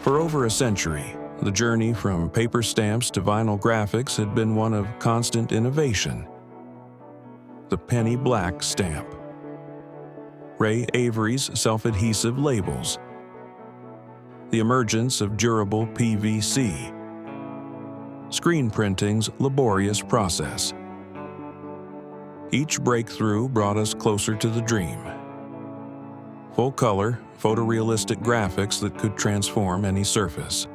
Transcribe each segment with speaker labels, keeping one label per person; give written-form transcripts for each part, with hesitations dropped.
Speaker 1: For over a century, the journey from paper stamps to vinyl graphics had been one of constant innovation. The penny black stamp, Ray Avery's self-adhesive labels, the emergence of durable PVC, screen printing's laborious process. Each breakthrough brought us closer to the dream. Full-color, photorealistic graphics that could transform any surface.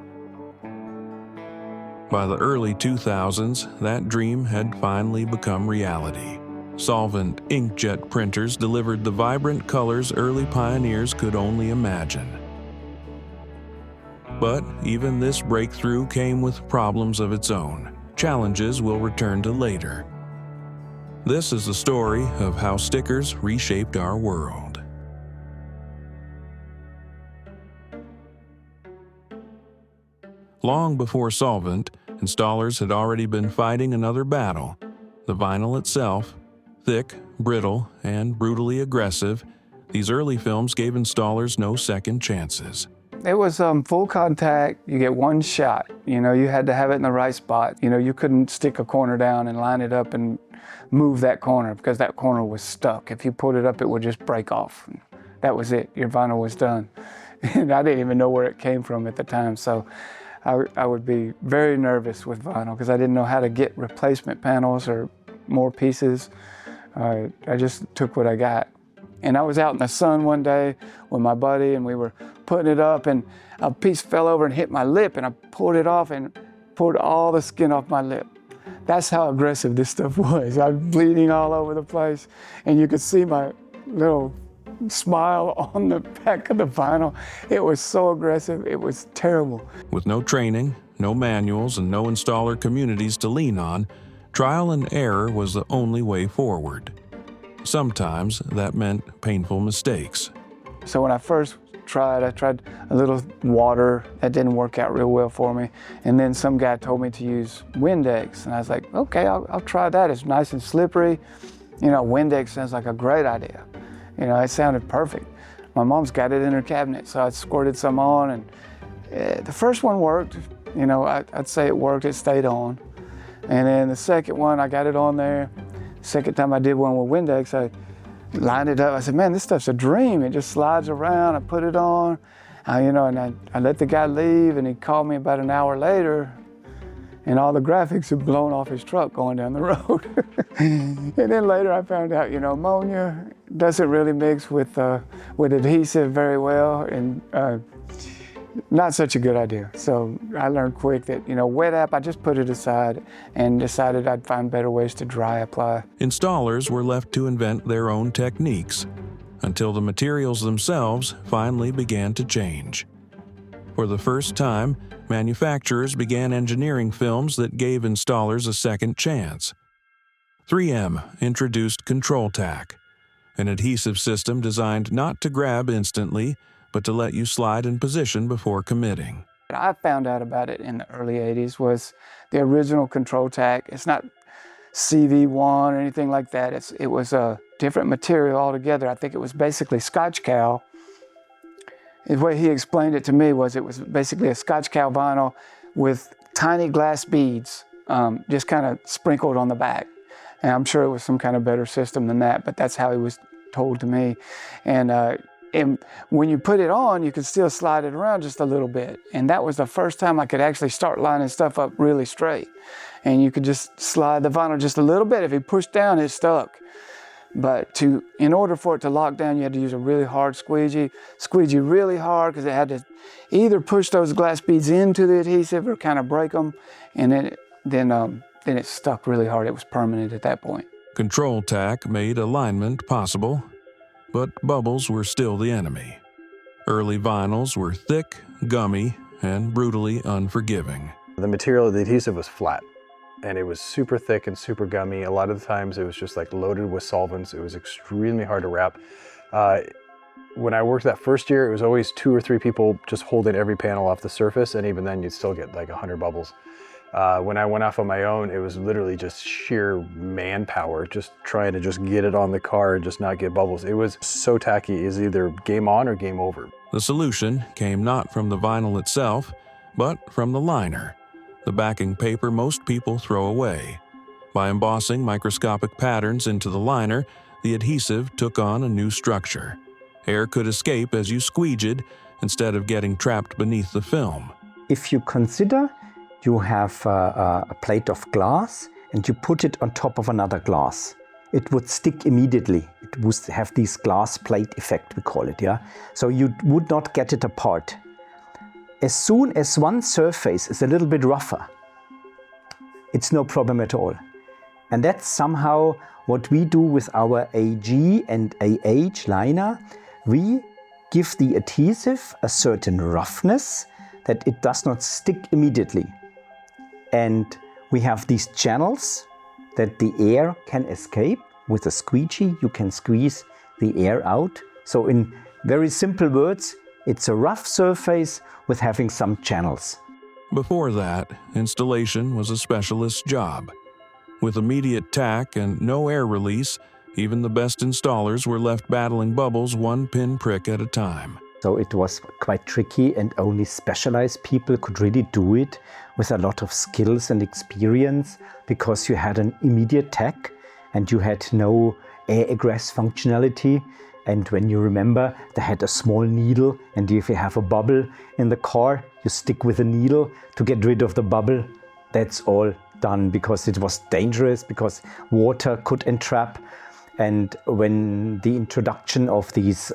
Speaker 1: By the early 2000s, that dream had finally become reality. Solvent inkjet printers delivered the vibrant colors early pioneers could only imagine. But even this breakthrough came with problems of its own, challenges we'll return to later. This is the story of how stickers reshaped our world. Long before Solvent, installers had already been fighting another battle. The vinyl itself, thick, brittle, and brutally aggressive, these early films gave installers no second chances.
Speaker 2: It was full contact. You get one shot. You know, you had to have it in the right spot. You know, you couldn't stick a corner down and line it up and move that corner because that corner was stuck. If you pulled it up, it would just break off. That was it. Your vinyl was done. And I didn't even know where it came from at the time. So I would be very nervous with vinyl because I didn't know how to get replacement panels or more pieces. I just took what I got. And I was out in the sun one day with my buddy and we were putting it up and a piece fell over and hit my lip and I pulled it off and pulled all the skin off my lip. That's how aggressive this stuff was. I was bleeding all over the place and you could see my little smile on the back of the vinyl. It was so aggressive, it was terrible.
Speaker 1: With no training, no manuals, and no installer communities to lean on, trial and error was the only way forward. Sometimes that meant painful mistakes.
Speaker 2: So when I first tried, I tried a little water. That didn't work out real well for me. And then some guy told me to use Windex. And I was like, okay, I'll try that. It's nice and slippery. You know, Windex sounds like a great idea. You know, it sounded perfect. My mom's got it in her cabinet, so I squirted some on and the first one worked. You know, I'd say it worked, it stayed on. And then the second one, I got it on there. Second time I did one with Windex, I lined it up. I said, man, this stuff's a dream. It just slides around. I put it on, you know, and I let the guy leave, and he called me about an hour later, and all the graphics had blown off his truck going down the road. And then later I found out, you know, ammonia doesn't really mix with adhesive very well, and not such a good idea. So I learned quick that, you know, wet app, I just put it aside and decided I'd find better ways to dry apply.
Speaker 1: Installers were left to invent their own techniques until the materials themselves finally began to change. For the first time, manufacturers began engineering films that gave installers a second chance. 3M introduced Controltac, an adhesive system designed not to grab instantly, but to let you slide in position before committing.
Speaker 2: I found out about it in the early 80s was the original Controltac. It's not CV1 or anything like that. It was a different material altogether. I think it was basically Scotch cow. The way he explained it to me was it was basically a Scotch cow vinyl with tiny glass beads just kind of sprinkled on the back. And I'm sure it was some kind of better system than that, but that's how he was told to me. And when you put it on, you could still slide it around just a little bit. And that was the first time I could actually start lining stuff up really straight. And you could just slide the vinyl just a little bit. If you pushed down, it stuck. But in order for it to lock down, you had to use a really hard squeegee really hard because it had to either push those glass beads into the adhesive or kind of break them. And then it stuck really hard. It was permanent at that point.
Speaker 1: Controltac made alignment possible, but bubbles were still the enemy. Early vinyls were thick, gummy, and brutally unforgiving.
Speaker 3: The material of the adhesive was flat, and it was super thick and super gummy. A lot of the times it was just like loaded with solvents. It was extremely hard to wrap. When I worked that first year, it was always 2 or 3 people just holding every panel off the surface, and even then you'd still get like 100 bubbles. When I went off on my own, it was literally just sheer manpower, just trying to just get it on the car and just not get bubbles. It was so tacky, it's either game on or game over.
Speaker 1: The solution came not from the vinyl itself, but from the liner, the backing paper most people throw away. By embossing microscopic patterns into the liner, the adhesive took on a new structure. Air could escape as you squeegeed instead of getting trapped beneath the film.
Speaker 4: If you consider you have a plate of glass and you put it on top of another glass, it would stick immediately. It would have this glass plate effect, we call it, yeah? So you would not get it apart. As soon as one surface is a little bit rougher, it's no problem at all. And that's somehow what we do with our AG and AH liner. We give the adhesive a certain roughness that it does not stick immediately. And we have these channels that the air can escape. With a squeegee, you can squeeze the air out. So in very simple words, it's a rough surface with having some channels.
Speaker 1: Before that, installation was a specialist's job. With immediate tack and no air release, even the best installers were left battling bubbles one pinprick at a time.
Speaker 4: So it was quite tricky, and only specialized people could really do it with a lot of skills and experience, because you had an immediate tack and you had no air egress functionality. And when you remember, they had a small needle, and if you have a bubble in the car, you stick with a needle to get rid of the bubble. That's all done, because it was dangerous, because water could entrap. And when the introduction of these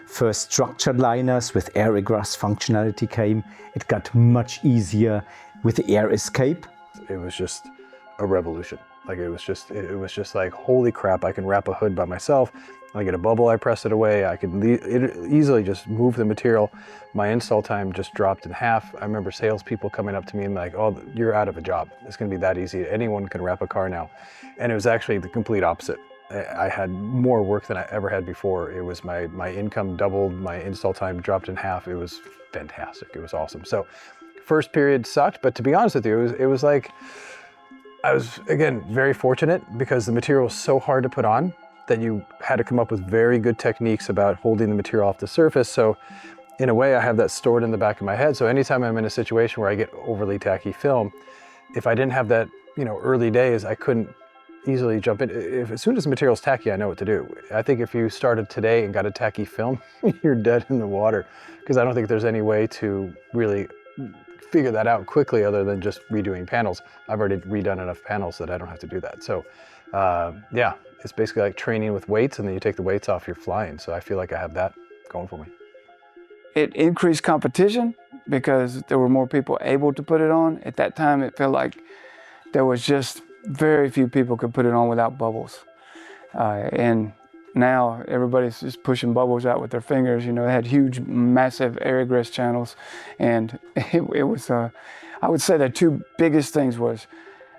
Speaker 4: first structured liners with air egress functionality came, it got much easier with the air escape.
Speaker 3: It was just a revolution. Like it was just like, holy crap, I can wrap a hood by myself. I get a bubble, I press it away. I could easily just move the material. My install time just dropped in half. I remember salespeople coming up to me and like, oh, you're out of a job. It's gonna be that easy. Anyone can wrap a car now. And it was actually the complete opposite. I had more work than I ever had before. It was my income doubled, my install time dropped in half. It was fantastic, it was awesome. So first period sucked, but to be honest with you, it was like, I was, again, very fortunate, because the material was so hard to put on that you had to come up with very good techniques about holding the material off the surface. So in a way, I have that stored in the back of my head. So anytime I'm in a situation where I get overly tacky film, if I didn't have that, early days, I couldn't easily jump in. As soon as the material's tacky, I know what to do. I think if you started today and got a tacky film, you're dead in the water, because I don't think there's any way to really figure that out quickly other than just redoing panels. I've already redone enough panels that I don't have to do that. So yeah, it's basically like training with weights, and then you take the weights off, you're flying. So I feel like I have that going for me.
Speaker 2: It increased competition because there were more people able to put it on. At that time, it felt like there was just very few people could put it on without bubbles. And now everybody's just pushing bubbles out with their fingers. They had huge, massive air egress channels. And it was, I would say the two biggest things was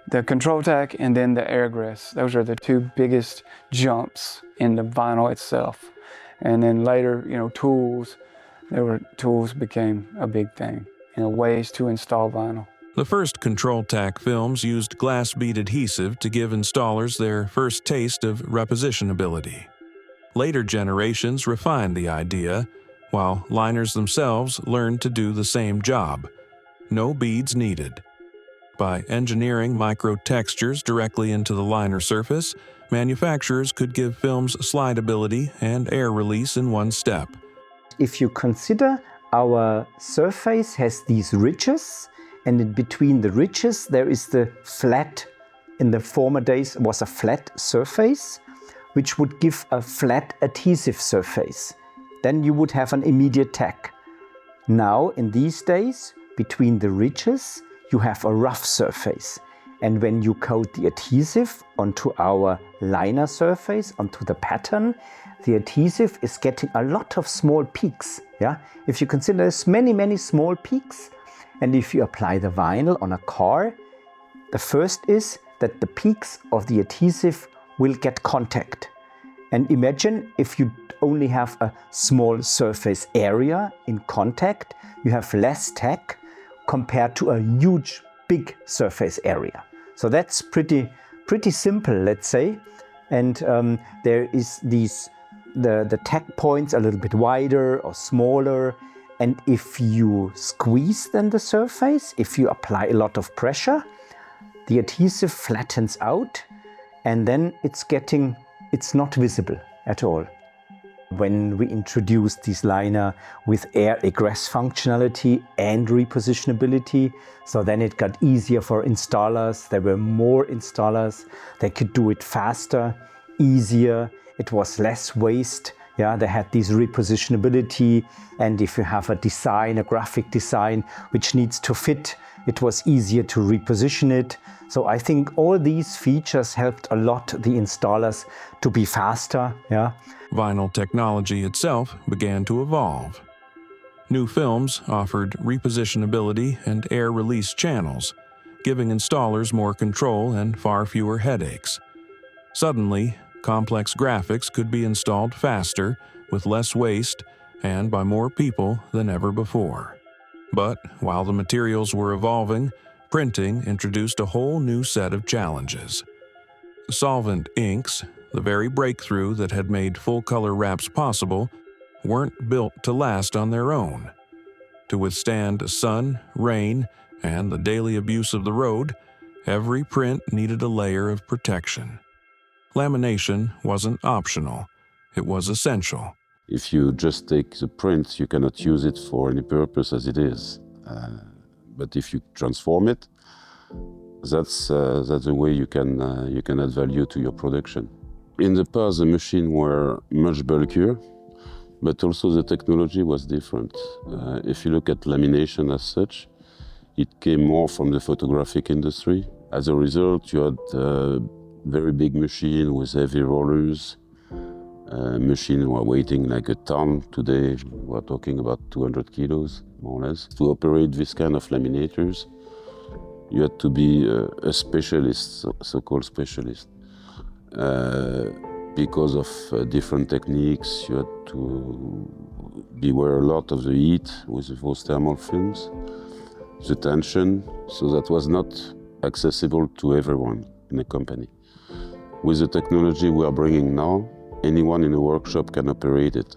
Speaker 2: the Controltac and then the air egress. Those are the two biggest jumps in the vinyl itself. And then later, tools, tools became a big thing, ways to install vinyl.
Speaker 1: The first Controltac films used glass bead adhesive to give installers their first taste of repositionability. Later generations refined the idea, while liners themselves learned to do the same job. No beads needed. By engineering micro-textures directly into the liner surface, manufacturers could give films slidability and air release in one step.
Speaker 4: If you consider our surface has these ridges, and in between the ridges there is the flat, in the former days was a flat surface, which would give a flat adhesive surface. Then you would have an immediate tack. Now in these days, between the ridges, you have a rough surface. And when you coat the adhesive onto our liner surface, onto the pattern, the adhesive is getting a lot of small peaks. Yeah? If you consider there's many, many small peaks, and if you apply the vinyl on a car, the first is that the peaks of the adhesive will get contact. And imagine if you only have a small surface area in contact, you have less tack compared to a huge big surface area. So that's pretty simple, let's say. And there is the tack points a little bit wider or smaller. And if you squeeze then the surface, if you apply a lot of pressure, the adhesive flattens out, and then it's not visible at all. When we introduced this liner with air egress functionality and repositionability, so then it got easier for installers. There were more installers. They could do it faster, easier. It was less waste. Yeah, they had this repositionability, and if you have a design, a graphic design, which needs to fit, it was easier to reposition it. So I think all these features helped a lot the installers to be faster. Yeah.
Speaker 1: Vinyl technology itself began to evolve. New films offered repositionability and air release channels, giving installers more control and far fewer headaches. Suddenly, complex graphics could be installed faster, with less waste, and by more people than ever before. But while the materials were evolving, printing introduced a whole new set of challenges. Solvent inks, the very breakthrough that had made full-color wraps possible, weren't built to last on their own. To withstand sun, rain, and the daily abuse of the road, every print needed a layer of protection. Lamination wasn't optional, it was essential.
Speaker 5: If you just take the print, you cannot use it for any purpose as it is. But if you transform it, that's the way you can add value to your production. In the past, the machines were much bulkier, but also the technology was different. If you look at lamination as such, it came more from the photographic industry. As a result, you had a very big machine with heavy rollers. Machines were weighing like a ton. Today, we're talking about 200 kilos, more or less. To operate this kind of laminators, you had to be a specialist, so-called specialist. Because of different techniques, you had to beware a lot of the heat with those thermal films, the tension, so that was not accessible to everyone in a company. With the technology we are bringing now, anyone in a workshop can operate it.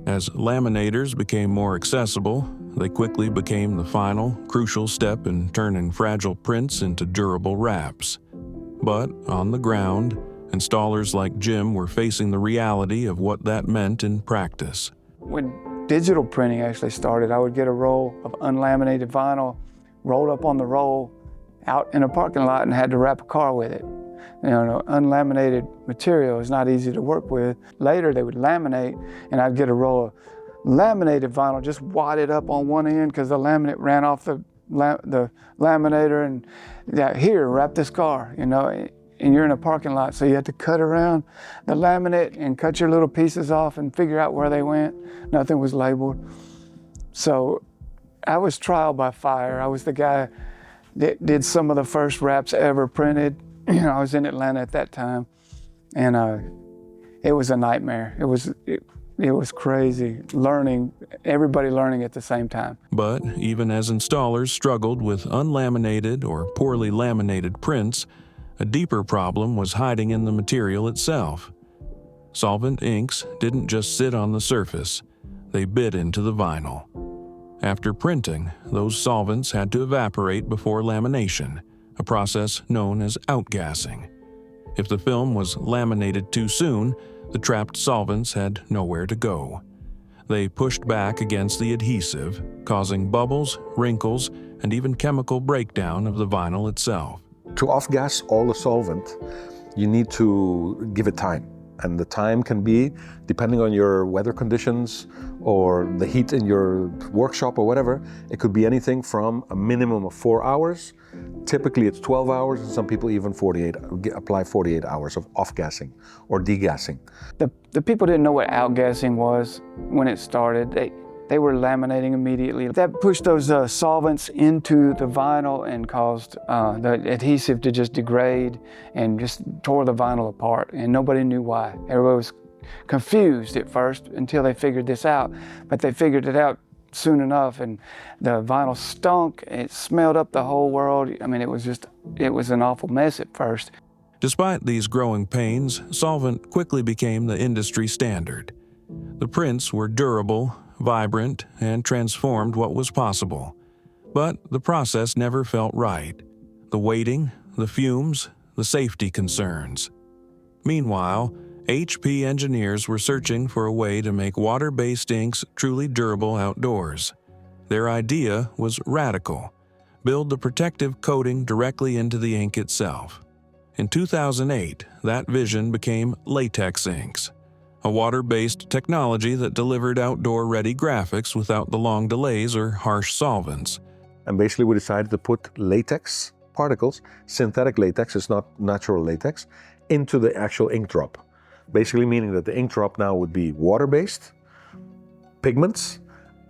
Speaker 1: As laminators became more accessible, they quickly became the final, crucial step in turning fragile prints into durable wraps. But on the ground, installers like Jim were facing the reality of what that meant in practice.
Speaker 2: When digital printing actually started, I would get a roll of unlaminated vinyl rolled up on the roll out in a parking lot and had to wrap a car with it. You know, unlaminated material is not easy to work with. Later they would laminate, and I'd get a roll of laminated vinyl just wadded up on one end because the laminate ran off the laminator, and yeah, here, wrap this car, you know, and you're in a parking lot, so you had to cut around the laminate and cut your little pieces off and figure out where they went. Nothing was labeled. So I was trial by fire. I was the guy that did some of the first wraps ever printed. You know, I was in Atlanta at that time, and it was a nightmare. It was crazy, everybody learning at the same time.
Speaker 1: But even as installers struggled with unlaminated or poorly laminated prints, a deeper problem was hiding in the material itself. Solvent inks didn't just sit on the surface, they bit into the vinyl. After printing, those solvents had to evaporate before lamination, a process known as outgassing. If the film was laminated too soon, the trapped solvents had nowhere to go. They pushed back against the adhesive, causing bubbles, wrinkles, and even chemical breakdown of the vinyl itself.
Speaker 6: To off-gas all the solvent, you need to give it time. And the time can be, depending on your weather conditions or the heat in your workshop or whatever, it could be anything from a minimum of 4 hours. Typically it's 12 hours, and some people even apply 48 hours of off-gassing or degassing.
Speaker 2: The people didn't know what outgassing was when it started. They were laminating immediately. That pushed those solvents into the vinyl and caused the adhesive to just degrade and just tore the vinyl apart, and nobody knew why. Everybody was confused at first until they figured this out, but they figured it out soon enough, and the vinyl stunk. It smelled up the whole world. I mean, it was an awful mess at first.
Speaker 1: Despite these growing pains, solvent quickly became the industry standard. The prints were durable, vibrant, and transformed what was possible. But the process never felt right. The weighting, the fumes, the safety concerns. Meanwhile, HP engineers were searching for a way to make water-based inks truly durable outdoors. Their idea was radical: build the protective coating directly into the ink itself. In 2008, that vision became latex inks, a water-based technology that delivered outdoor-ready graphics without the long delays or harsh solvents.
Speaker 6: And basically we decided to put latex particles, synthetic latex, it's not natural latex, into the actual ink drop. Basically meaning that the ink drop now would be water-based, pigments,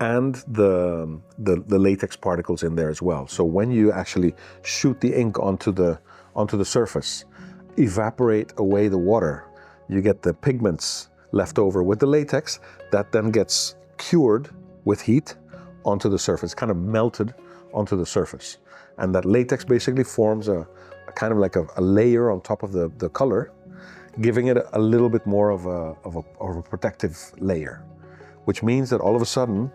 Speaker 6: and the latex particles in there as well. So when you actually shoot the ink onto the surface, evaporate away the water, you get the pigments left over with the latex that then gets cured with heat onto the surface, kind of melted onto the surface. And that latex basically forms a kind of like a layer on top of the color, giving it a little bit more of a protective layer, which means that all of a sudden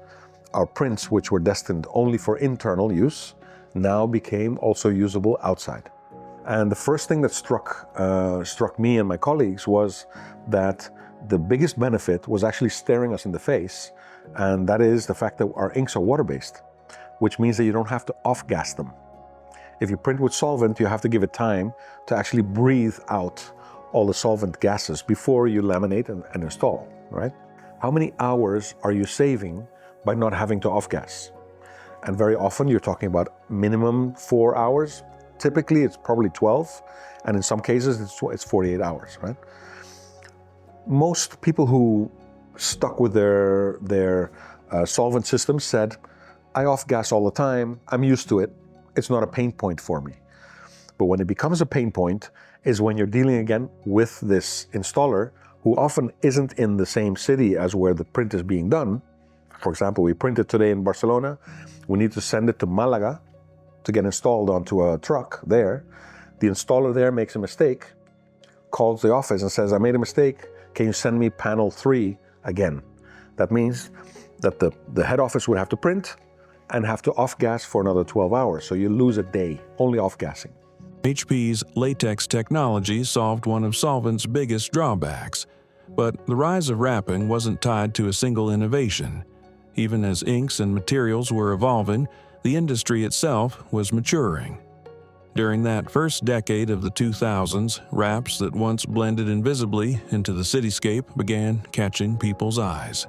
Speaker 6: our prints, which were destined only for internal use, now became also usable outside. And the first thing that struck me and my colleagues was that the biggest benefit was actually staring us in the face, and that is the fact that our inks are water-based, which means that you don't have to off-gas them. If you print with solvent, you have to give it time to actually breathe out all the solvent gases before you laminate and install, right? How many hours are you saving by not having to off-gas? And very often you're talking about minimum 4 hours. Typically it's probably 12, and in some cases it's 48 hours, right? Most people who stuck with their solvent system said, I off-gas all the time, I'm used to it, it's not a pain point for me. But when it becomes a pain point is when you're dealing again with this installer who often isn't in the same city as where the print is being done. For example, we printed today in Barcelona, we need to send it to Malaga to get installed onto a truck there. The installer there makes a mistake, calls the office and says, I made a mistake, can you send me panel 3 again? That means that the head office would have to print and have to off-gas for another 12 hours. So you lose a day only off-gassing.
Speaker 1: HP's latex technology solved one of solvent's biggest drawbacks, but the rise of wrapping wasn't tied to a single innovation. Even as inks and materials were evolving, the industry itself was maturing. During that first decade of the 2000s, wraps that once blended invisibly into the cityscape began catching people's eyes.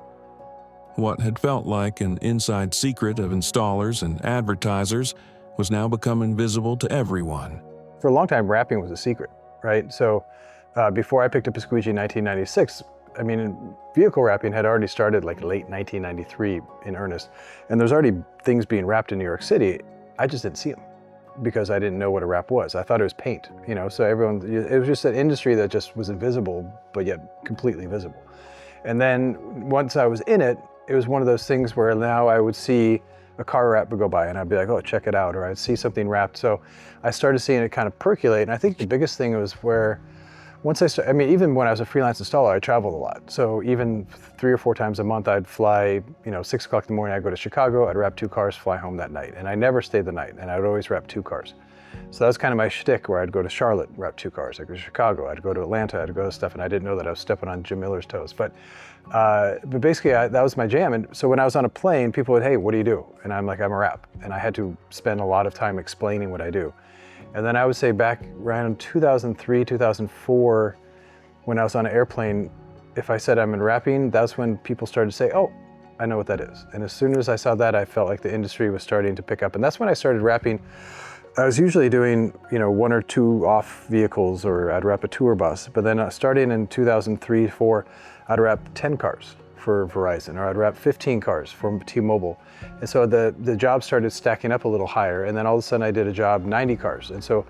Speaker 1: What had felt like an inside secret of installers and advertisers was now becoming visible to everyone.
Speaker 3: For a long time, wrapping was a secret, right? So before I picked up a squeegee in 1996, I mean, vehicle wrapping had already started like late 1993 in earnest. And there's already things being wrapped in New York City. I just didn't see them because I didn't know what a wrap was. I thought it was paint, you know? So it was just an industry that just was invisible, but yet completely visible. And then once I was in it, it was one of those things where now I would see a car wrap would go by and I'd be like, oh, check it out. Or I'd see something wrapped. So I started seeing it kind of percolate. And I think the biggest thing was where once I mean, even when I was a freelance installer, I traveled a lot. So even 3 or 4 times a month, I'd fly, 6 o'clock in the morning, I'd go to Chicago, I'd wrap 2 cars, fly home that night. And I never stayed the night, and I would always wrap 2 cars. So that was kind of my shtick, where I'd go to Charlotte, wrap 2 cars. I'd go to Chicago, I'd go to Atlanta, I'd go to stuff, and I didn't know that I was stepping on Jim Miller's toes. But basically, that was my jam. And so when I was on a plane, people would, hey, what do you do? And I'm like, I'm a wrap. And I had to spend a lot of time explaining what I do. And then I would say back around 2003, 2004, when I was on an airplane, if I said I'm in wrapping, that's when people started to say, oh, I know what that is. And as soon as I saw that, I felt like the industry was starting to pick up. And that's when I started wrapping. I was usually doing, 1 or 2 off vehicles, or I'd wrap a tour bus. But then starting in 2003, 4, I'd wrap 10 cars for Verizon, or I'd wrap 15 cars for T-Mobile. And so the job started stacking up a little higher. And then all of a sudden I did a job 90 cars. And so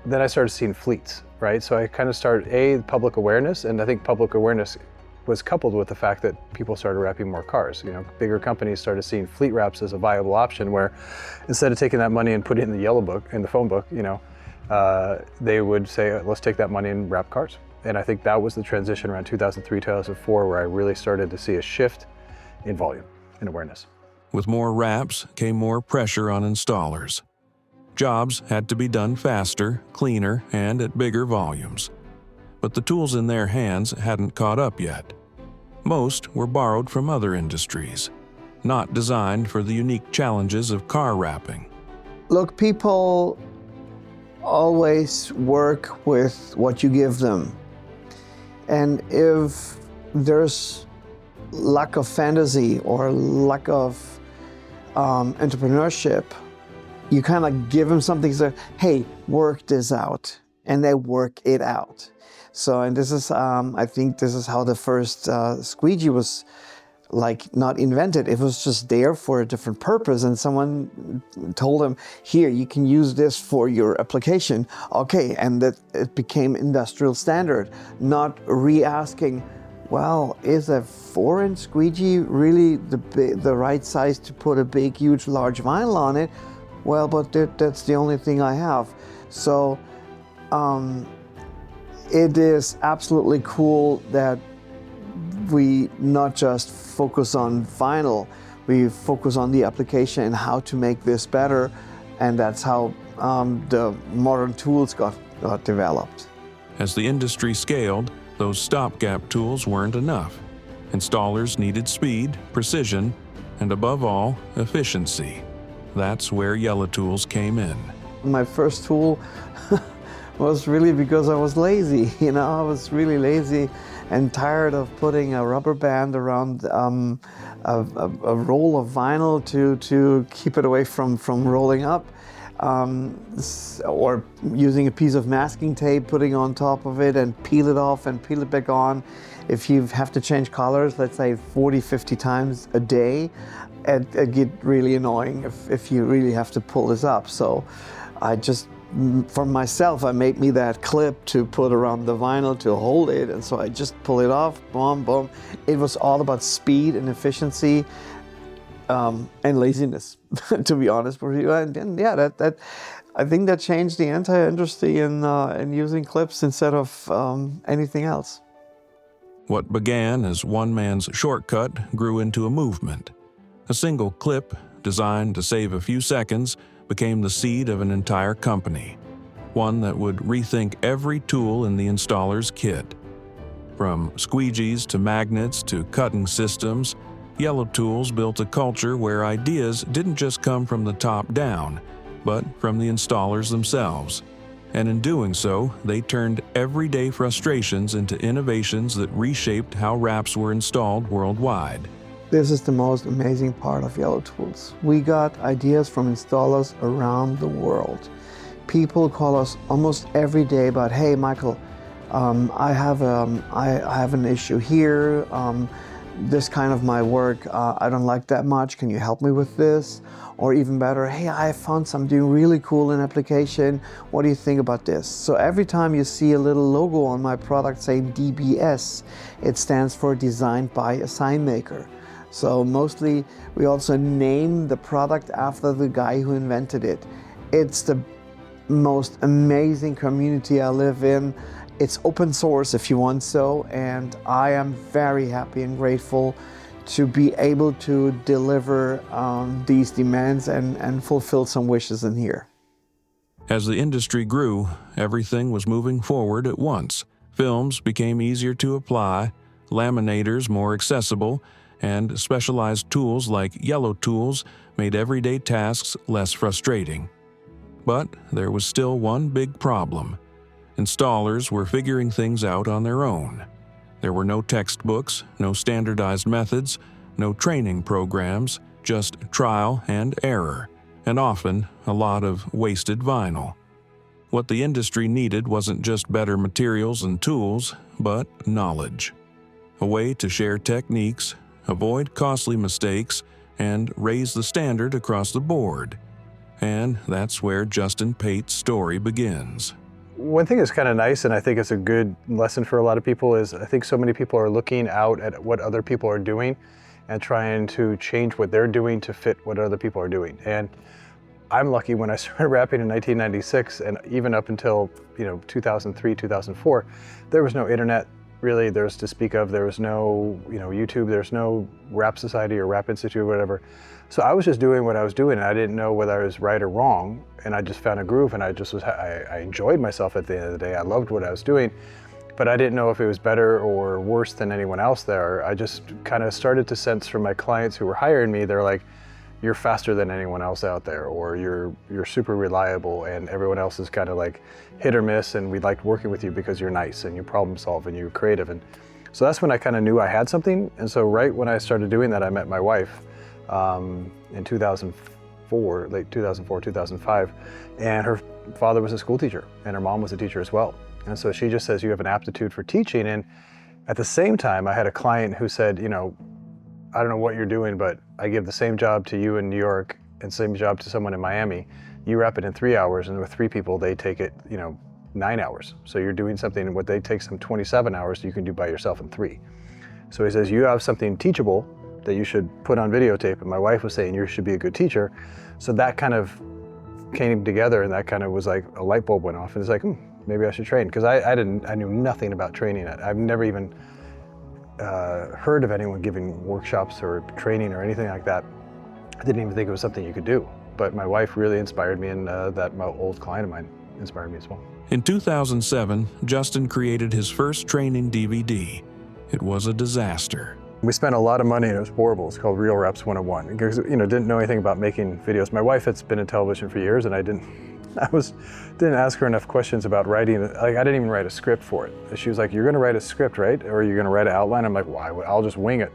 Speaker 3: then I started seeing fleets, right? So I kind of started, public awareness. And I think public awareness was coupled with the fact that people started wrapping more cars. You know, bigger companies started seeing fleet wraps as a viable option, where instead of taking that money and put it in the yellow book, in the phone book, you know, they would say, let's take that money and wrap cars. And I think that was the transition around 2003, 2004, where I really started to see a shift in volume and awareness.
Speaker 1: With more wraps came more pressure on installers. Jobs had to be done faster, cleaner, and at bigger volumes. But the tools in their hands hadn't caught up yet. Most were borrowed from other industries, not designed for the unique challenges of car wrapping.
Speaker 7: Look, people always work with what you give them. And if there's lack of fantasy or lack of entrepreneurship, you kind of give them something, so, hey, work this out, and they work it out. So, and this is, I think this is how the first squeegee was like not invented. It was just there for a different purpose, and someone told them, here, you can use this for your application. Okay, and that it became industrial standard, not re-asking, well, is a 4-inch squeegee really the right size to put a big, huge, large vinyl on it? Well, but that's the only thing I have. So it is absolutely cool that we not just focus on vinyl, we focus on the application and how to make this better, and that's how the modern tools got developed.
Speaker 1: As the industry scaled, those stopgap tools weren't enough. Installers needed speed, precision, and above all, efficiency. That's where Yellotools came in.
Speaker 7: My first tool was really because I was lazy. You know, I was really lazy and tired of putting a rubber band around a roll of vinyl to keep it away from rolling up, or using a piece of masking tape, putting on top of it and peel it off and peel it back on. If you have to change colors, let's say 40, 50 times a day, it get really annoying if you really have to pull this up. So I just, for myself, I made me that clip to put around the vinyl to hold it, and so I just pull it off, boom, boom. It was all about speed and efficiency and laziness, to be honest with you. And yeah, that I think that changed the entire industry in using clips instead of anything else.
Speaker 1: What began as one man's shortcut grew into a movement. A single clip, designed to save a few seconds, became the seed of an entire company, one that would rethink every tool in the installer's kit. From squeegees to magnets to cutting systems, Yellotools built a culture where ideas didn't just come from the top down, but from the installers themselves. And in doing so, they turned everyday frustrations into innovations that reshaped how wraps were installed worldwide.
Speaker 7: This is the most amazing part of Yellotools. We got ideas from installers around the world. People call us almost every day about, hey, Michael, I have an issue here. This kind of my work, I don't like that much. Can you help me with this? Or even better, hey, I found something really cool in application. What do you think about this? So every time you see a little logo on my product saying DBS, it stands for Designed by a Sign Maker. So mostly we also name the product after the guy who invented it. It's the most amazing community I live in. It's open source if you want so, and I am very happy and grateful to be able to deliver these demands and fulfill some wishes in here.
Speaker 1: As the industry grew, everything was moving forward at once. Films became easier to apply, laminators more accessible, and specialized tools like Yellotools made everyday tasks less frustrating. But there was still one big problem. Installers were figuring things out on their own. There were no textbooks, no standardized methods, no training programs, just trial and error, and often a lot of wasted vinyl. What the industry needed wasn't just better materials and tools, but knowledge. A way to share techniques, avoid costly mistakes, and raise the standard across the board. And that's where Justin Pate's story begins.
Speaker 3: one thing that's kind of nice, and I think it's a good lesson for a lot of people, is I think so many people are looking out at what other people are doing and trying to change what they're doing to fit what other people are doing. And I'm lucky, when I started wrapping in 1996, and even up until 2003, 2004, there was no internet really. There's to speak of. There was no YouTube. There's no Wrap Society or Wrap Institute or whatever. So I was just doing what I was doing, and I didn't know whether I was right or wrong. And I just found a groove, and I enjoyed myself at the end of the day. I loved what I was doing, but I didn't know if it was better or worse than anyone else there. I just kind of started to sense from my clients who were hiring me, they're like, "You're faster than anyone else out there," or you're super reliable, and everyone else is kind of like hit or miss, and we liked working with you because you're nice and you problem solve and you're creative. And so that's when I kind of knew I had something. And so right when I started doing that, I met my wife in 2004, late 2004, 2005, and her father was a school teacher and her mom was a teacher as well. And so she just says, "You have an aptitude for teaching." And at the same time, I had a client who said, "I don't know what you're doing, but I give the same job to you in New York and same job to someone in Miami. You wrap it in 3 hours, and with 3 people, they take it, 9 hours. So you're doing something, what they take some 27 hours, you can do by yourself in 3. So he says, "You have something teachable that you should put on videotape." And my wife was saying, "You should be a good teacher." So that kind of came together, and that kind of was like a light bulb went off, and it's like, maybe I should train. Because I knew nothing about training. I've never even heard of anyone giving workshops or training or anything like that. I didn't even think it was something you could do. But my wife really inspired me, and that old client of mine inspired me as well.
Speaker 1: In 2007, Justin created his first training DVD. It was a disaster.
Speaker 3: We spent a lot of money, and it was horrible. It's called Real Reps 101. Because didn't know anything about making videos. My wife had been in television for years, and I didn't ask her enough questions about writing. Like, I didn't even write a script for it. She was like, "You're going to write a script, right? Or you're going to write an outline?" I'm like, "Why? I'll just wing it."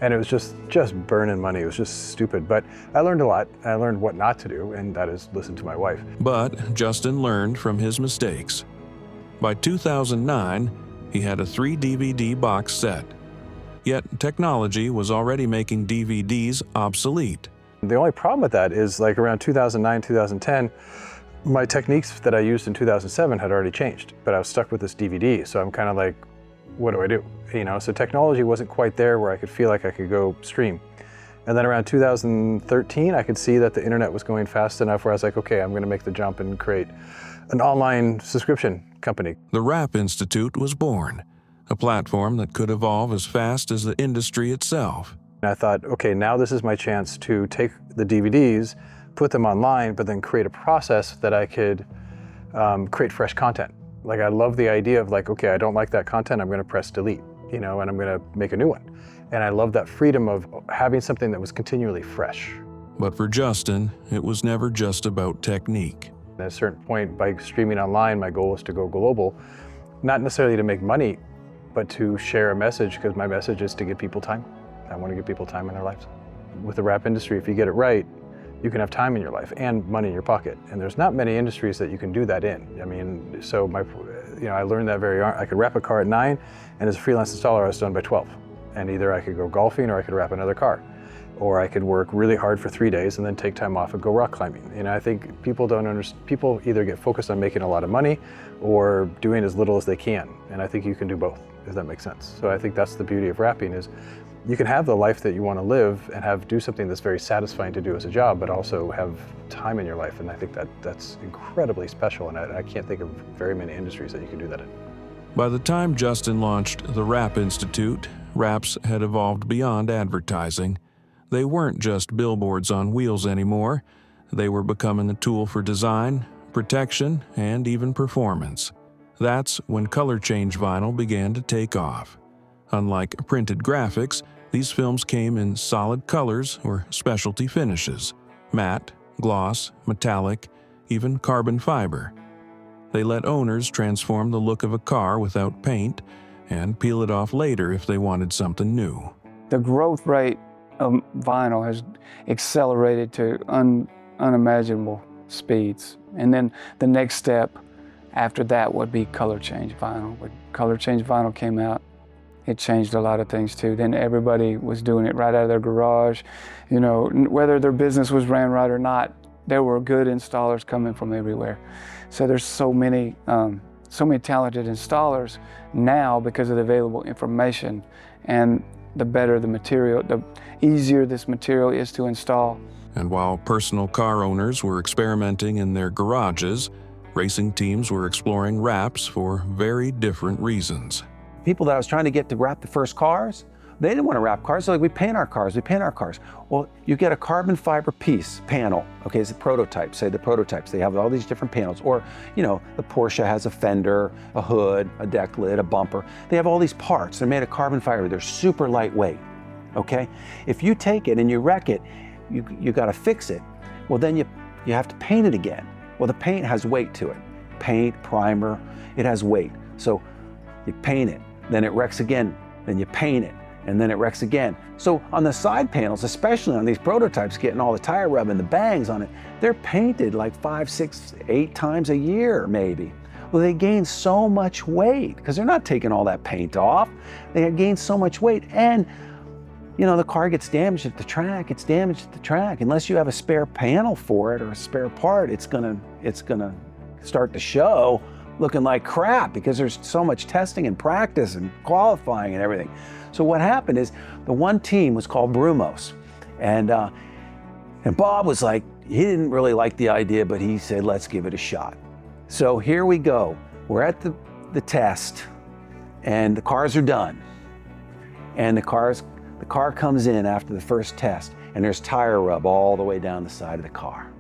Speaker 3: And it was just burning money. It was just stupid. But I learned a lot. I learned what not to do, and that is listen to my wife.
Speaker 1: But Justin learned from his mistakes. By 2009, he had a 3 DVD box set. Yet technology was already making DVDs obsolete.
Speaker 3: The only problem with that is, like, around 2009, 2010, my techniques that I used in 2007 had already changed, but I was stuck with this DVD. So I'm kind of like, what do I do? So technology wasn't quite there where I could feel like I could go stream. And then around 2013, I could see that the internet was going fast enough where I was like, okay, I'm going to make the jump and create an online subscription company.
Speaker 1: The Wrap Institute was born, a platform that could evolve as fast as the industry itself.
Speaker 3: And I thought, okay, now this is my chance to take the DVDs, put them online, but then create a process that I could create fresh content. Like, I love the idea of, like, okay, I don't like that content, I'm going to press delete, and I'm going to make a new one. And I love that freedom of having something that was continually fresh.
Speaker 1: But for Justin, it was never just about technique.
Speaker 3: At a certain point, by streaming online, my goal was to go global, not necessarily to make money, but to share a message, because my message is to give people time. I want to give people time in their lives. With the wrap industry, if you get it right, you can have time in your life and money in your pocket. And there's not many industries that you can do that in. I mean, so I learned that I could wrap a car at 9, and as a freelance installer, I was done by 12. And either I could go golfing or I could wrap another car. Or I could work really hard for 3 days and then take time off and go rock climbing. I think people don't understand, people either get focused on making a lot of money or doing as little as they can. And I think you can do both, if that makes sense. So I think that's the beauty of wrapping, is you can have the life that you want to live and do something that's very satisfying to do as a job, but also have time in your life. And I think that's incredibly special. And I can't think of very many industries that you can do that in.
Speaker 1: By the time Justin launched the Wrap Institute, wraps had evolved beyond advertising. They weren't just billboards on wheels anymore. They were becoming a tool for design, protection, and even performance. That's when color change vinyl began to take off. Unlike printed graphics, these films came in solid colors or specialty finishes: matte, gloss, metallic, even carbon fiber. They let owners transform the look of a car without paint and peel it off later if they wanted something new.
Speaker 2: The growth rate of vinyl has accelerated to unimaginable speeds. And then the next step after that would be color change vinyl. When color change vinyl came out, it changed a lot of things too. Then everybody was doing it right out of their garage. Whether their business was ran right or not, there were good installers coming from everywhere. So there's so many talented installers now because of the available information, and the better the material, the easier this material is to install.
Speaker 1: And while personal car owners were experimenting in their garages, racing teams were exploring wraps for very different reasons.
Speaker 8: People that I was trying to get to wrap the first cars, they didn't want to wrap cars. They're like, we paint our cars. Well, you get a carbon fiber piece, panel, okay, it's a prototype, say the prototypes, they have all these different panels. Or, you know, the Porsche has a fender, a hood, a deck lid, a bumper. They have all these parts. They're made of carbon fiber. They're super lightweight, okay? If you take it and you wreck it, you got to fix it. Well, then you have to paint it again. Well, the paint has weight to it. Paint, primer, it has weight. So you paint it, then it wrecks again, then you paint it, and then it wrecks again. So on the side panels, especially on these prototypes, getting all the tire rub and the bangs on it, they're painted like 5, 6, 8 times a year, maybe. Well, they gain so much weight because they're not taking all that paint off. They gain so much weight, and you know, the car gets damaged at the track, it's damaged at the track. Unless you have a spare panel for it or a spare part, it's gonna start to show looking like crap because there's so much testing and practice and qualifying and everything. So what happened is the one team was called Brumos, and Bob was like, he didn't really like the idea, but he said, let's give it a shot. So here we go. We're at the test, and the cars are done, and the car comes in after the first test, and there's tire rub all the way down the side of the car.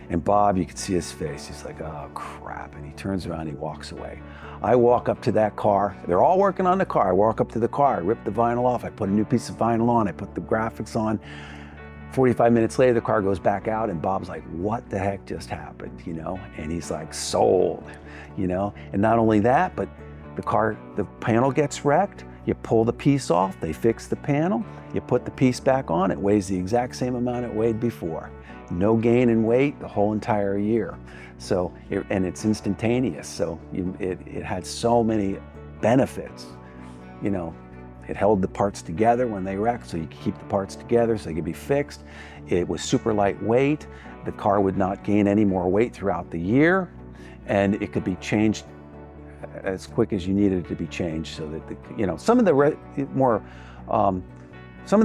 Speaker 8: And Bob, you can see his face. He's like, oh crap. And he turns around, he walks away. I walk up to that car. They're all working on the car. I walk up to the car, I rip the vinyl off. I put a new piece of vinyl on. I put the graphics on. 45 minutes later, the car goes back out, and Bob's like, what the heck just happened, you know? And he's like, sold, you know? And not only that, but the panel gets wrecked. You pull the piece off, they fix the panel, you put the piece back on, it weighs the exact same amount it weighed before. No gain in weight the whole entire year. So, and it's instantaneous, so it had so many benefits. You know, it held the parts together when they wrecked, so you could keep the parts together so they could be fixed. It was super lightweight. The car would not gain any more weight throughout the year, and it could be changed as quick as you needed it to be changed, so that you know, some of the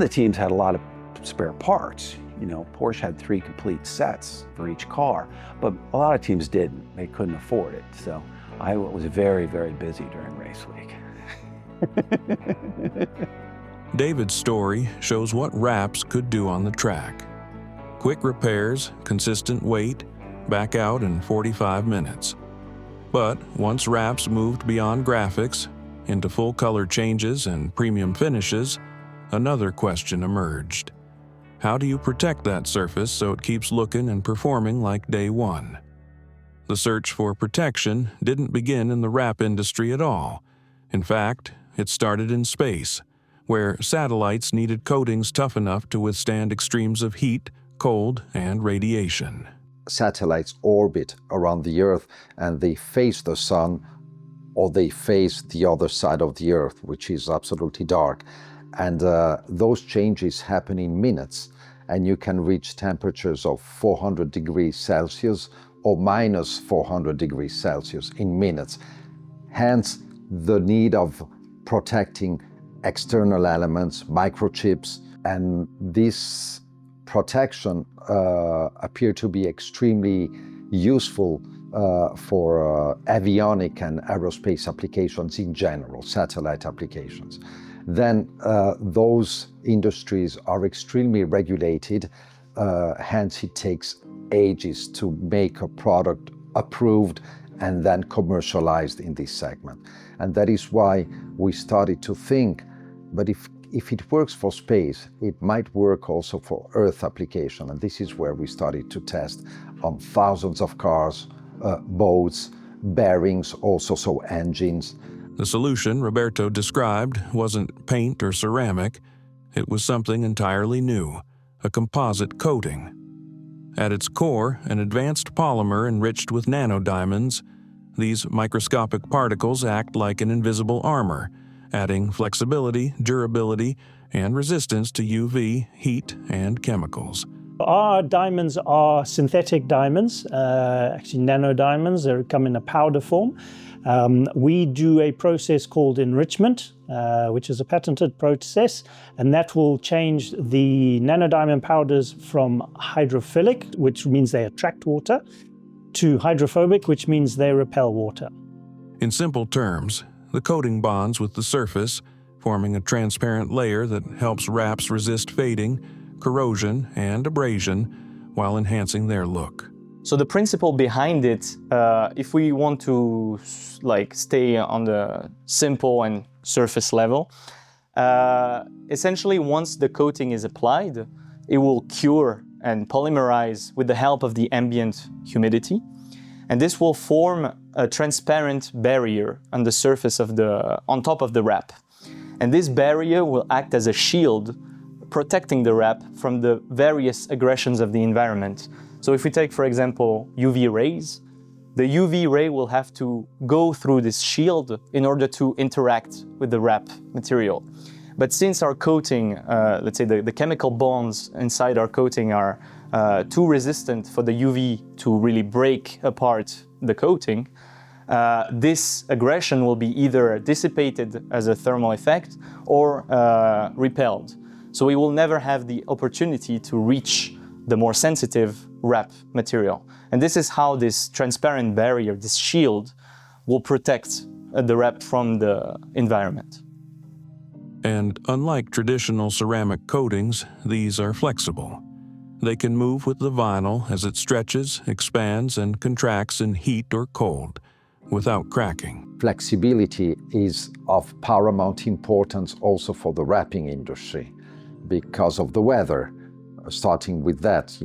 Speaker 8: teams had a lot of spare parts. You know, Porsche had 3 complete sets for each car, but a lot of teams didn't. They couldn't afford it. So I was very, very busy during race week.
Speaker 1: David's story shows what wraps could do on the track. Quick repairs, consistent weight, back out in 45 minutes. But once wraps moved beyond graphics into full color changes and premium finishes, another question emerged. How do you protect that surface so it keeps looking and performing like day one? The search for protection didn't begin in the wrap industry at all. In fact, it started in space, where satellites needed coatings tough enough to withstand extremes of heat, cold, and radiation.
Speaker 9: Satellites orbit around the Earth, and they face the sun, or they face the other side of the Earth, which is absolutely dark. And those changes happen in minutes, and you can reach temperatures of 400 degrees Celsius or minus 400 degrees Celsius in minutes. Hence, the need of protecting external elements, microchips, and this protection appear to be extremely useful for avionic and aerospace applications in general, satellite applications. Then those industries are extremely regulated, hence it takes ages to make a product approved and then commercialized in this segment. And that is why we started to think, but if it works for space, it might work also for Earth application. And this is where we started to test on thousands of cars, boats, bearings, also so engines.
Speaker 1: The solution Roberto described wasn't paint or ceramic. It was something entirely new, a composite coating. At its core, an advanced polymer enriched with nanodiamonds. These microscopic particles act like an invisible armor, adding flexibility, durability, and resistance to UV, heat, and chemicals.
Speaker 10: Our diamonds are synthetic diamonds, actually nanodiamonds. They come in a powder form. We do a process called enrichment, which is a patented process, and that will change the nanodiamond powders from hydrophilic, which means they attract water, to hydrophobic, which means they repel water.
Speaker 1: In simple terms, the coating bonds with the surface, forming a transparent layer that helps wraps resist fading, corrosion, and abrasion while enhancing their look.
Speaker 11: So the principle behind it, if we want to stay on the simple and surface level, essentially once the coating is applied, it will cure and polymerize with the help of the ambient humidity. And this will form a transparent barrier on the surface on top of the wrap. And this barrier will act as a shield, protecting the wrap from the various aggressions of the environment. So if we take, for example, UV rays, the UV ray will have to go through this shield in order to interact with the wrap material. But since our coating, let's say the chemical bonds inside our coating are too resistant for the UV to really break apart the coating, this aggression will be either dissipated as a thermal effect or repelled. So we will never have the opportunity to reach the more sensitive wrap material. And this is how this transparent barrier, this shield, will protect the wrap from the environment.
Speaker 1: And unlike traditional ceramic coatings, these are flexible. They can move with the vinyl as it stretches, expands, and contracts in heat or cold, without cracking.
Speaker 9: Flexibility is of paramount importance also for the wrapping industry because of the weather. Starting with that,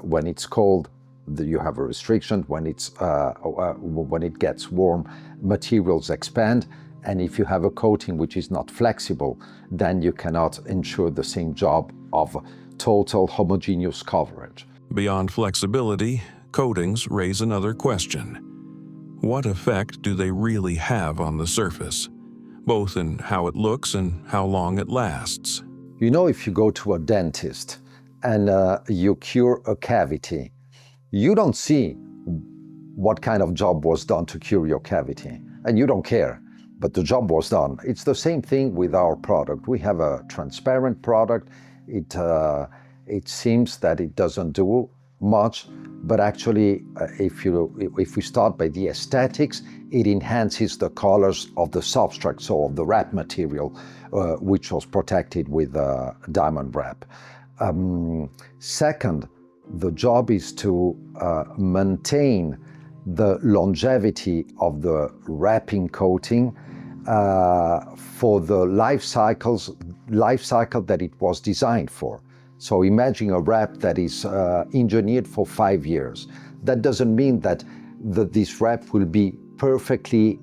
Speaker 9: when it's cold, you have a restriction. When it gets warm, materials expand. And if you have a coating which is not flexible, then you cannot ensure the same job of total homogeneous coverage.
Speaker 1: Beyond flexibility, coatings raise another question. What effect do they really have on the surface, both in how it looks and how long it lasts?
Speaker 9: If you go to a dentist and you cure a cavity, you don't see what kind of job was done to cure your cavity, and you don't care, but the job was done. It's the same thing with our product. We have a transparent product. It seems that it doesn't do much, but actually, if we start by the aesthetics, it enhances the colors of the substrate, so of the wrap material, which was protected with diamond wrap. Second, the job is to maintain the longevity of the wrapping coating for the life cycle that it was designed for. So imagine a wrap that is engineered for 5 years. That doesn't mean that this wrap will be perfectly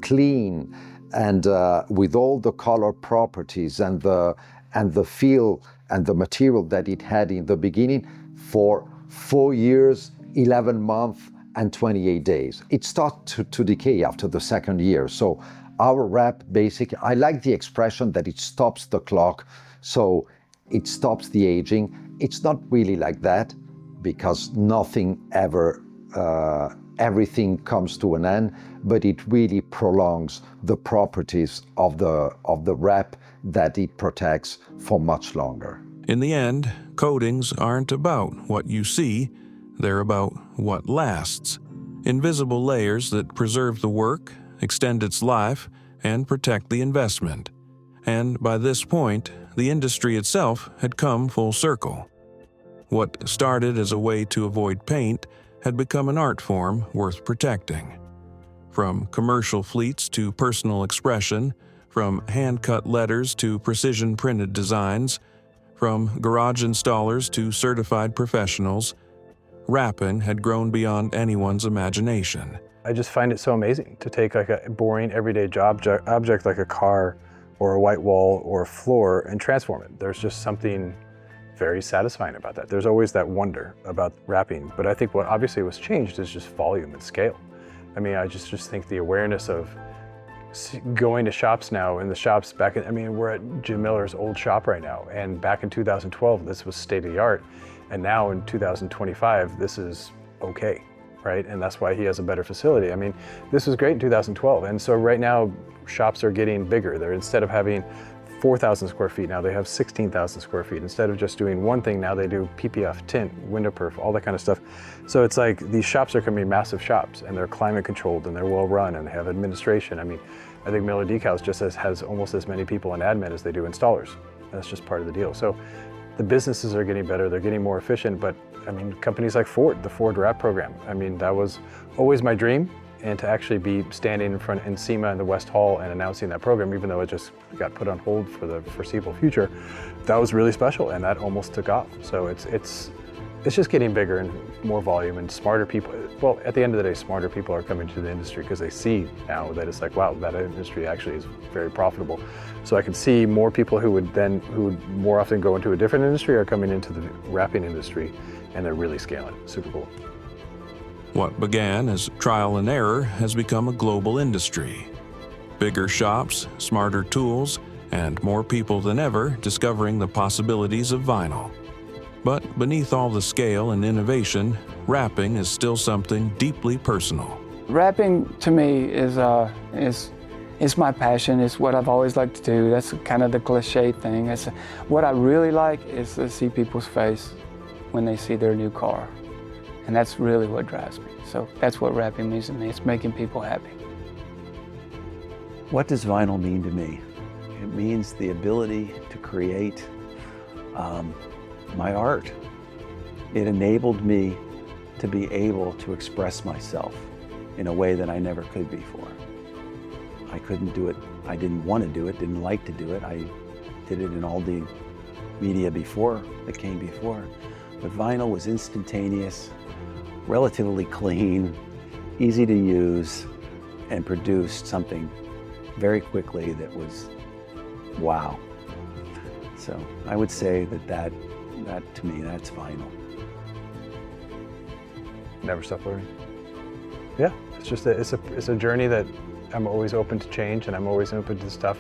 Speaker 9: clean and with all the color properties and the feel and the material that it had in the beginning for 4 years, 11 months, and 28 days. It starts to decay after the second year. So our wrap basically, I like the expression that it stops the clock, so it stops the aging. It's not really like that because nothing ever, everything comes to an end, but it really prolongs the properties of the wrap that it protects for much longer.
Speaker 1: In the end, coatings aren't about what you see, they're about what lasts. Invisible layers that preserve the work, extend its life, and protect the investment. And by this point, the industry itself had come full circle. What started as a way to avoid paint had become an art form worth protecting. From commercial fleets to personal expression, from hand-cut letters to precision-printed designs, from garage installers to certified professionals, wrapping had grown beyond anyone's imagination.
Speaker 3: I just find it so amazing to take like a boring everyday object like a car or a white wall or a floor and transform it. There's just something very satisfying about that. There's always that wonder about wrapping, but I think what obviously was changed is just volume and scale. I mean, I just think the awareness of going to shops now, in the shops we're at Jim Miller's old shop right now, and back in 2012, this was state of the art. And now in 2025, this is okay, right? And that's why he has a better facility. I mean, this was great in 2012. And so right now, shops are getting bigger. They're, instead of having 4,000 square feet, now they have 16,000 square feet. Instead of just doing one thing, now they do PPF, tint, window perf, all that kind of stuff. So it's like these shops are becoming massive shops, and they're climate controlled, and they're well run, and they have administration. I mean, I think Miller Decals just has almost as many people in admin as they do installers. That's just part of the deal. So the businesses are getting better, they're getting more efficient, but I mean, companies like Ford, the Ford Wrap program, I mean, that was always my dream. And to actually be standing in front in SEMA in the West Hall and announcing that program, even though it just got put on hold for the foreseeable future, that was really special, and that almost took off. So it's just getting bigger and more volume, and smarter people. Well, at the end of the day, smarter people are coming to the industry because they see now that it's like, wow, that industry actually is very profitable. So I can see more people who would more often go into a different industry are coming into the wrapping industry, and they're really scaling. Super cool.
Speaker 1: What began as trial and error has become a global industry. Bigger shops, smarter tools, and more people than ever discovering the possibilities of vinyl. But beneath all the scale and innovation, wrapping is still something deeply personal.
Speaker 2: Wrapping to me is my passion. It's what I've always liked to do. That's kind of the cliche thing. What I really like is to see people's face when they see their new car. And that's really what drives me. So that's what wrapping means to me. It's making people happy.
Speaker 8: What does vinyl mean to me? It means the ability to create my art. It enabled me to be able to express myself in a way that I never could before. I couldn't do it. I didn't want to do it, didn't like to do it. I did it in all the media before, that came before. But vinyl was instantaneous, relatively clean, easy to use, and produced something very quickly that was wow. So I would say that to me, that's vinyl.
Speaker 3: Never stop learning. Yeah, it's just it's a journey that I'm always open to change, and I'm always open to stuff,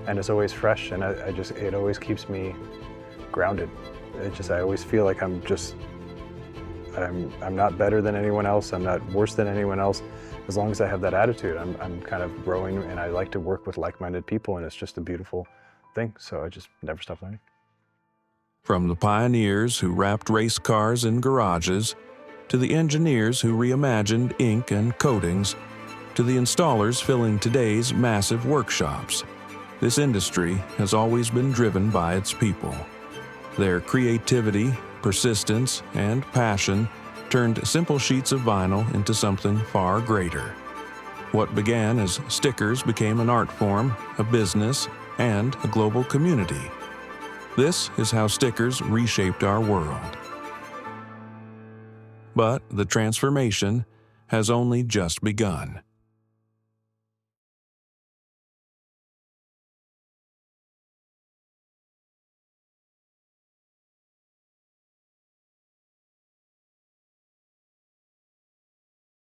Speaker 3: and it's always fresh, and it always keeps me grounded. I always feel like I'm not better than anyone else. I'm not worse than anyone else. As long as I have that attitude, I'm kind of growing, and I like to work with like-minded people, and it's just a beautiful thing. So I just never stop learning.
Speaker 1: From the pioneers who wrapped race cars in garages, to the engineers who reimagined ink and coatings, to the installers filling today's massive workshops, this industry has always been driven by its people. Their creativity, persistence, and passion turned simple sheets of vinyl into something far greater. What began as stickers became an art form, a business, and a global community. This is how stickers reshaped our world. But the transformation has only just begun.